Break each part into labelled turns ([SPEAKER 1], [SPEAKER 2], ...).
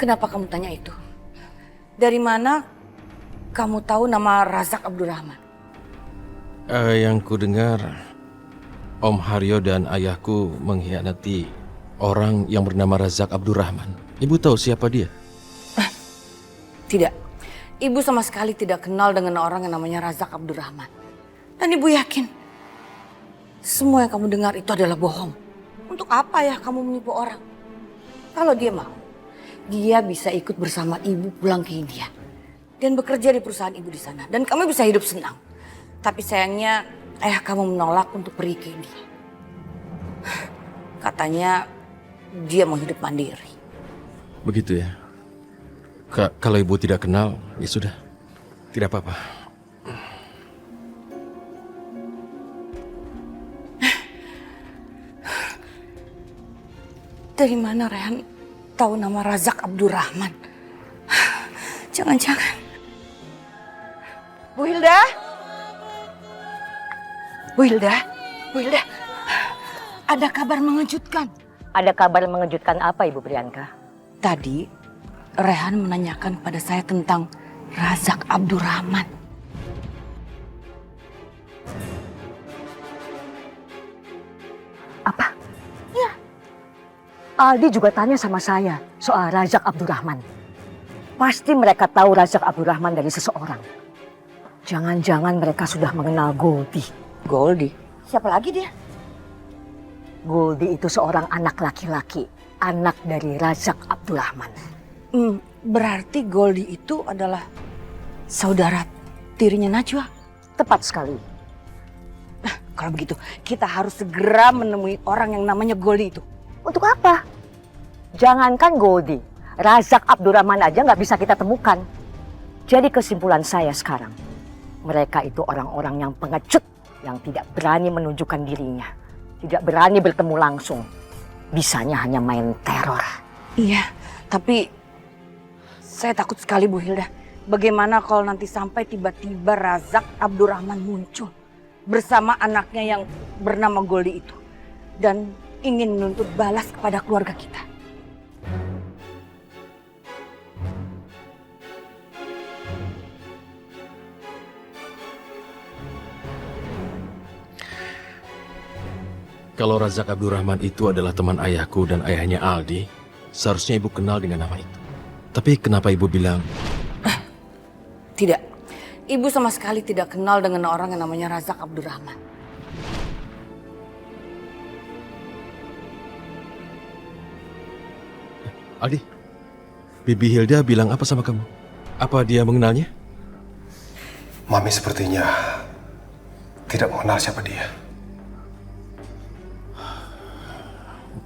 [SPEAKER 1] Kenapa kamu tanya itu? Dari mana kamu tahu nama Razak Abdurrahman?
[SPEAKER 2] Yang ku dengar, Om Haryo dan ayahku mengkhianati orang yang bernama Razak Abdurrahman. Ibu tahu siapa dia?
[SPEAKER 1] Tidak. Ibu sama sekali tidak kenal dengan orang yang namanya Razak Abdurrahman. Dan ibu yakin semua yang kamu dengar itu adalah bohong. Untuk apa ya kamu menipu orang? Kalau dia mau, dia bisa ikut bersama ibu pulang ke India. Dan bekerja di perusahaan ibu di sana. Dan kamu bisa hidup senang. Tapi sayangnya ayah kamu menolak untuk pergi ke India. Katanya dia mau hidup mandiri.
[SPEAKER 2] Begitu ya? Kalau ibu tidak kenal, ya sudah. Tidak apa-apa.
[SPEAKER 1] Dari mana Rehan tahu nama Razak Abdurrahman? Jangan-jangan. Bu Hilda? Bu Hilda? Bu Hilda? Ada kabar mengejutkan.
[SPEAKER 3] Ada kabar mengejutkan apa, Ibu Priyanka?
[SPEAKER 1] Tadi Rehan menanyakan pada saya tentang Razak Abdurrahman.
[SPEAKER 3] Apa? Ya. Aldi juga tanya sama saya soal Razak Abdurrahman. Pasti mereka tahu Razak Abdurrahman dari seseorang. Jangan-jangan mereka sudah mengenal Goldie.
[SPEAKER 1] Goldie? Siapa lagi dia?
[SPEAKER 3] Goldie itu seorang anak laki-laki, anak dari Razak Abdurrahman.
[SPEAKER 1] Berarti Goldie itu adalah saudara tirinya Najwa?
[SPEAKER 3] Tepat sekali.
[SPEAKER 1] Kalau begitu, kita harus segera menemui orang yang namanya Goldie itu.
[SPEAKER 3] Untuk apa? Jangankan Goldie, Razak Abdurrahman aja nggak bisa kita temukan. Jadi kesimpulan saya sekarang, mereka itu orang-orang yang pengecut, yang tidak berani menunjukkan dirinya, tidak berani bertemu langsung. Bisanya hanya main teror.
[SPEAKER 1] Iya, tapi saya takut sekali Bu Hilda. Bagaimana kalau nanti sampai tiba-tiba Razak Abdurrahman muncul bersama anaknya yang bernama Goldie itu dan ingin menuntut balas kepada keluarga kita.
[SPEAKER 2] Kalau Razak Abdurrahman itu adalah teman ayahku dan ayahnya Aldi, seharusnya ibu kenal dengan nama itu. Tapi kenapa ibu bilang?
[SPEAKER 1] Tidak, ibu sama sekali tidak kenal dengan orang yang namanya Razak Abdurrahman.
[SPEAKER 2] Aldi, Bibi Hilda bilang apa sama kamu? Apa dia mengenalnya?
[SPEAKER 4] Mami sepertinya tidak mengenal siapa dia.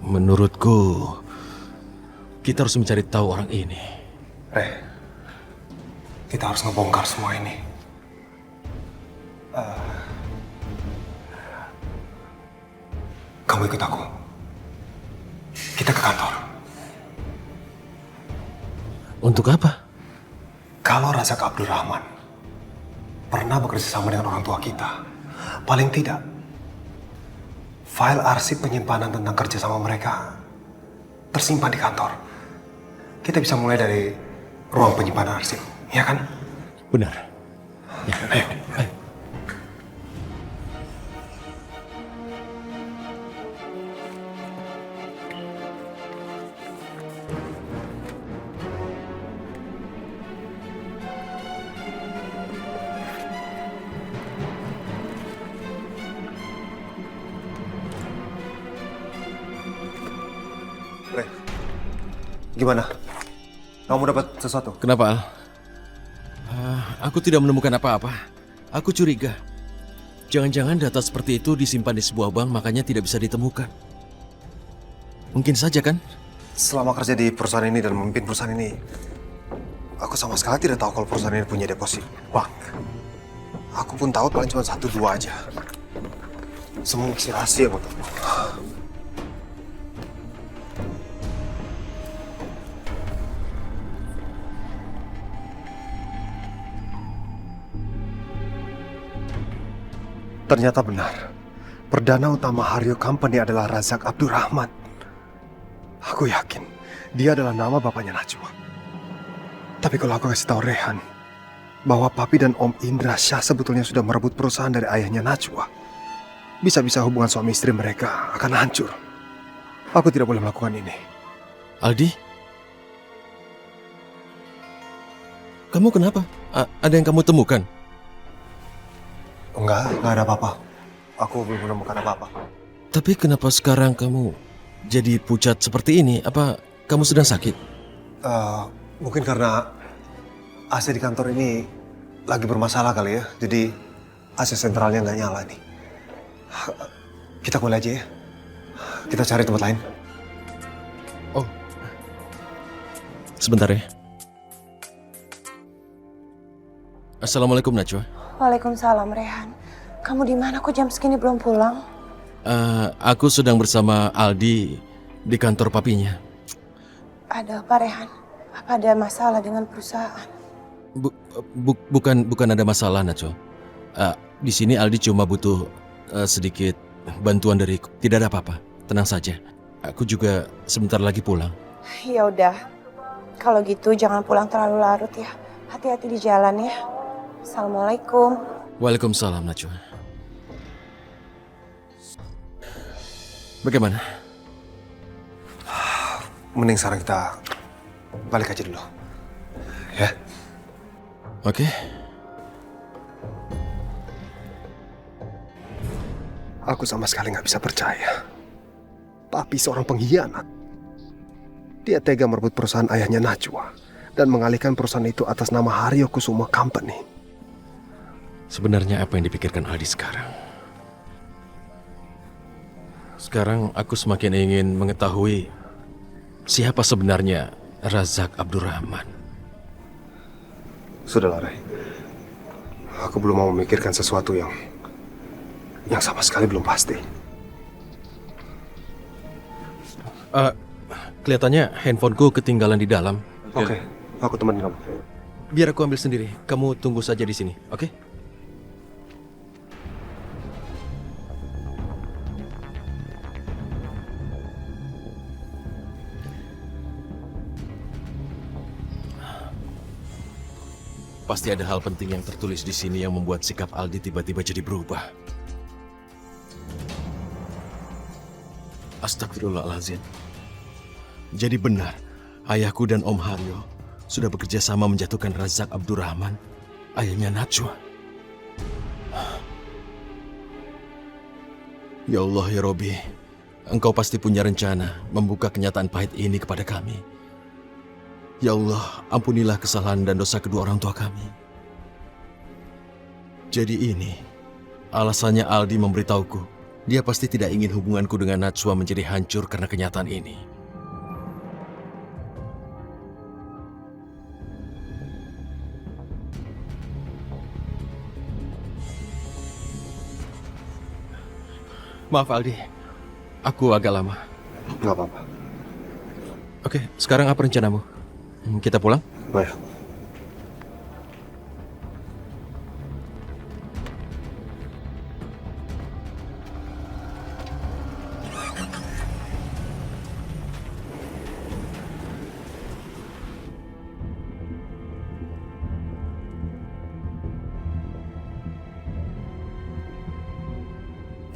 [SPEAKER 2] Menurutku, kita harus mencari tahu orang ini.
[SPEAKER 4] Kita harus ngebongkar semua ini. Kamu ikut aku. Kita ke kantor.
[SPEAKER 2] Untuk apa?
[SPEAKER 4] Kalau Razak Abdurrahman pernah bekerja sama dengan orang tua kita, paling tidak file arsip penyimpanan tentang kerja sama mereka tersimpan di kantor. Kita bisa mulai dari ruang penyimpanan arsip, ya kan?
[SPEAKER 2] Benar. Ya,
[SPEAKER 4] Ayo. Gimana? Kamu dapat sesuatu?
[SPEAKER 2] Kenapa, Al? Aku tidak menemukan apa-apa. Aku curiga. Jangan-jangan data seperti itu disimpan di sebuah bank, makanya tidak bisa ditemukan. Mungkin saja kan?
[SPEAKER 4] Selama kerja di perusahaan ini dan memimpin perusahaan ini, aku sama sekali tidak tahu kalau perusahaan ini punya deposit bank. Aku pun tahu paling cuma 1-2 aja. Semua masih rahasia buat aku. Ternyata benar. Perdana utama Haryo Company adalah Razak Abdurrahman. Aku yakin dia adalah nama bapaknya Najwa. Tapi kalau aku kasih tahu Rehan bahwa Papi dan Om Indra Syah sebetulnya sudah merebut perusahaan dari ayahnya Najwa, bisa-bisa hubungan suami istri mereka akan hancur. Aku tidak boleh melakukan ini.
[SPEAKER 2] Aldi? Kamu kenapa? Ada yang kamu temukan?
[SPEAKER 4] Enggak ada apa-apa. Aku belum menemukan apa-apa.
[SPEAKER 2] Tapi kenapa sekarang kamu jadi pucat seperti ini? Apa kamu sedang sakit?
[SPEAKER 4] Mungkin karena AC di kantor ini lagi bermasalah kali ya. Jadi AC sentralnya nggak nyala nih. Kita mulai aja ya. Kita cari tempat lain.
[SPEAKER 2] Oh, sebentar ya. Assalamualaikum Najwa.
[SPEAKER 5] Waalaikumsalam Rehan. Kamu di mana? Kok jam segini belum pulang?
[SPEAKER 2] Aku sedang bersama Aldi di kantor papinya.
[SPEAKER 5] Ada apa Rehan? Apa ada masalah dengan perusahaan?
[SPEAKER 2] Bukan ada masalah Najwa. Di sini Aldi cuma butuh sedikit bantuan dariku. Tidak ada apa-apa. Tenang saja. Aku juga sebentar lagi pulang.
[SPEAKER 5] Ya udah. Kalau gitu jangan pulang terlalu larut ya. Hati-hati di jalan ya. Assalamualaikum.
[SPEAKER 2] Waalaikumsalam Najwa. Bagaimana?
[SPEAKER 4] Mending sekarang kita balik aja dulu. Ya.
[SPEAKER 2] Oke.
[SPEAKER 4] Aku sama sekali nggak bisa percaya. Papi seorang pengkhianat. Dia tega merebut perusahaan ayahnya Najwa dan mengalihkan perusahaan itu atas nama Haryo Kusuma Company.
[SPEAKER 2] Sebenarnya apa yang dipikirkan Aldi sekarang? Sekarang aku semakin ingin mengetahui siapa sebenarnya Razak Abdurrahman.
[SPEAKER 4] Sudahlah, Ray. Aku belum mau memikirkan sesuatu yang sama sekali belum pasti.
[SPEAKER 2] Kelihatannya handphoneku ketinggalan di dalam.
[SPEAKER 4] Oke, aku temenin kamu.
[SPEAKER 2] Biar aku ambil sendiri. Kamu tunggu saja di sini, oke? Pasti ada hal penting yang tertulis di sini yang membuat sikap Aldi tiba-tiba jadi berubah. Astagfirullahaladzim. Jadi benar, ayahku dan Om Haryo sudah bekerja sama menjatuhkan Razak Abdurrahman, ayahnya Najwa. Ya Allah ya Robbi, Engkau pasti punya rencana membuka kenyataan pahit ini kepada kami. Ya Allah, ampunilah kesalahan dan dosa kedua orang tua kami. Jadi ini alasannya Aldi memberitahuku. Dia pasti tidak ingin hubunganku dengan Najwa menjadi hancur karena kenyataan ini. Maaf Aldi, aku agak lama.
[SPEAKER 4] Nggak apa-apa.
[SPEAKER 2] Oke, sekarang apa rencanamu? Kita pulang?
[SPEAKER 4] Baik.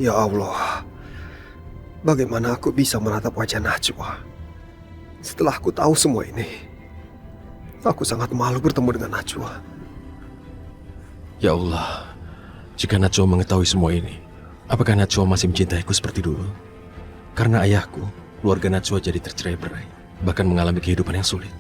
[SPEAKER 4] Ya Allah, bagaimana aku bisa menatap wajah Najwa setelah aku tahu semua ini? Aku sangat malu bertemu dengan Najwa.
[SPEAKER 2] Ya Allah, jika Najwa mengetahui semua ini, apakah Najwa masih mencintaiku seperti dulu? Karena ayahku, keluarga Najwa jadi tercerai-berai, bahkan mengalami kehidupan yang sulit.